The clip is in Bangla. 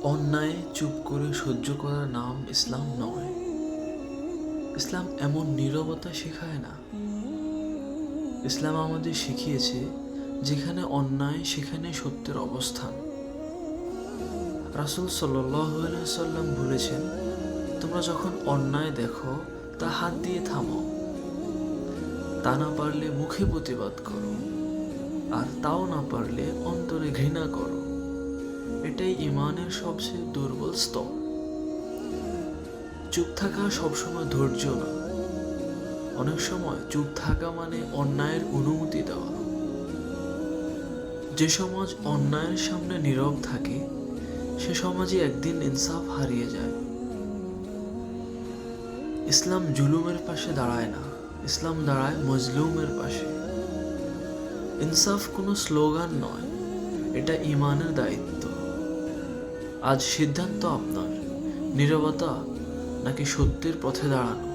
অন্যায় চুপ করে সহ্য করার নাম ইসলাম নয়। ইসলাম এমন নীরবতা শেখায় না। ইসলাম আমাদের শিখিয়েছে যেখানে অন্যায় সেখানে সত্যের অবস্থান। রাসূল সাল্লাল্লাহু আলাইহি সাল্লাম বলেছেন, তোমরা যখন অন্যায় দেখো তা হাত দিয়ে থামো, তা না পারলে মুখে প্রতিবাদ করো, আর তাও না পারলে অন্তরে ঘৃণা করো। এটাই ঈমানের সবচেয়ে দুর্বল স্তর। চুপ থাকা সবসময় ধৈর্য না। অনেক সময় চুপ থাকা মানে অন্যায়ের অনুমতি দেওয়া। যে সমাজ অন্যায়ের সামনে নীরব থাকে সে সমাজে একদিন ইনসাফ হারিয়ে যায়। ইসলাম জুলুমের পাশে দাঁড়ায় না, ইসলাম দাঁড়ায় মজলুমের পাশে। ইনসাফ কোনো স্লোগান নয়, এটা ঈমানের দায়িত্ব। আজ সিদ্ধান্ত আপনার, নীরবতা নাকি সত্যের পথে দাঁড়ানো।